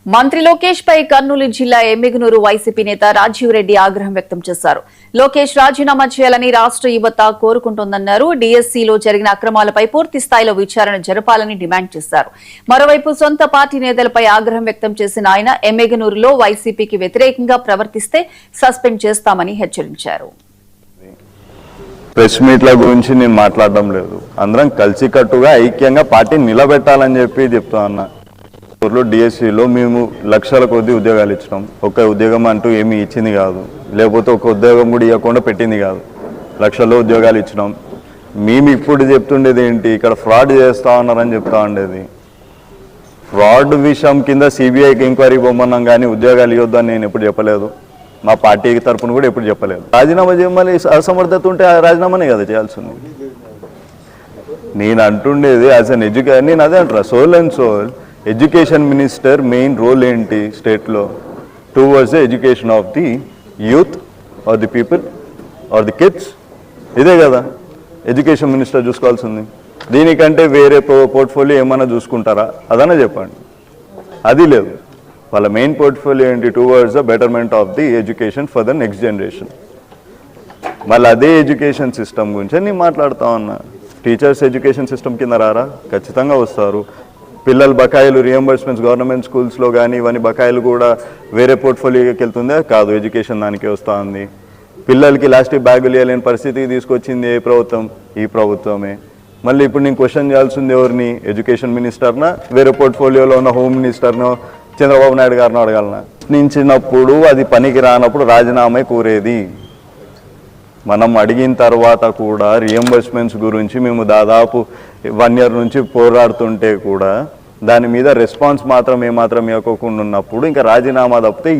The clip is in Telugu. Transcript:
మంత్రి లోకేష్ పై కర్నూలు జిల్లా ఎమ్మిగనూరు వైసీపీ నేత రాజీవ్ రెడ్డి ఆగ్రహం వ్యక్తం చేశారు. లోకేష్ రాజీనామా చేయాలని రాష్ట్ర యువత కోరుకుంటోందన్నారు. డీఎస్సీలో జరిగిన అక్రమాలపై పూర్తి స్థాయిలో విచారణ జరపాలని డిమాండ్ చేశారు. మరోవైపు సొంత పార్టీ నేతలపై ఆగ్రహం వ్యక్తం చేసిన ఆయన ఎమ్మిగనూరులో వైసీపీకి వ్యతిరేకంగా ప్రవర్తిస్తే సస్పెండ్ చేస్తామని హెచ్చరించారు. ప్రెస్ మీట్ల గురించి నేను మాట్లాడడం లేదు. అందరం కలిసికట్టుగా ఐక్యంగా పార్టీని నిలబెట్టాలని చెప్తా ఉన్నా. డిఎస్సిలో మేము లక్షల కొద్ది ఉద్యోగాలు ఇచ్చినాం. ఒక ఉద్యోగం అంటూ ఏమీ ఇచ్చింది కాదు, లేకపోతే ఒక ఉద్యోగం కూడా ఇవ్వకుండా పెట్టింది కాదు. లక్షల్లో ఉద్యోగాలు ఇచ్చినాం. మేము ఇప్పుడు చెప్తుండేది ఏంటి, ఇక్కడ ఫ్రాడ్ చేస్తూ ఉన్నారని చెప్తా ఉండేది. ఫ్రాడ్ విషయం కింద సిబిఐకి ఎంక్వైరీ పొమ్మన్నాం, కానీ ఉద్యోగాలు ఇవ్వద్దని నేను ఎప్పుడు చెప్పలేదు. మా పార్టీ తరఫున కూడా ఎప్పుడు చెప్పలేదు. రాజీనామా చేయమని అసమర్థత ఉంటే రాజీనామానే కదా చేయాల్సింది. నేను అంటుండేది యాజ్ అన్ ఎడ్యుకేషన్, నేను అదే అంటారా, sole and sole education minister main role ఏంటి స్టేట్లో towards the education of the youth or the people or the kids. ఇదే కదా ఎడ్యుకేషన్ మినిస్టర్ చూసుకోవాల్సింది. దీనికంటే వేరే పోర్ట్ఫోలియో ఏమైనా చూసుకుంటారా అదన్నా చెప్పండి. అది లేదు. వాళ్ళ మెయిన్ పోర్ట్ఫోలియో ఏంటి, towards the betterment of the education for the next generation. మళ్ళీ అదే ఎడ్యుకేషన్ సిస్టమ్ గురించి నేను మాట్లాడుతూ ఉన్నా. టీచర్స్ ఎడ్యుకేషన్ సిస్టమ్ కింద రారా? ఖచ్చితంగా వస్తారు. పిల్లల బకాయిలు రియంబర్స్మెంట్స్ గవర్నమెంట్ స్కూల్స్లో కానీ ఇవన్నీ బకాయిలు కూడా వేరే పోర్ట్ఫోలియోకి వెళ్తుందే కాదు, ఎడ్యుకేషన్ దానికే వస్తూ ఉంది. పిల్లలకి లాస్ట్కి బ్యాగులు ఇవ్వలేని పరిస్థితికి తీసుకొచ్చింది ఏ ప్రభుత్వం? ఈ ప్రభుత్వమే. మళ్ళీ ఇప్పుడు నేను క్వశ్చన్ చేయాల్సింది ఎవరిని, ఎడ్యుకేషన్ మినిస్టర్నా, వేరే పోర్ట్ఫోలియోలో ఉన్న హోమ్ మినిస్టర్నో, చంద్రబాబు నాయుడు గారిని అడగాలనా? నించినప్పుడు అది పనికి రానప్పుడు రాజీనామా కోరేది. మనం అడిగిన తర్వాత కూడా రియంబర్స్మెంట్స్ గురించి మేము దాదాపు 1 year నుంచి పోరాడుతుంటే కూడా దాని మీద రెస్పాన్స్ మాత్రం ఏమాత్రం ఇవ్వకుండా ఉన్నప్పుడు ఇంకా రాజీనామా తప్పితే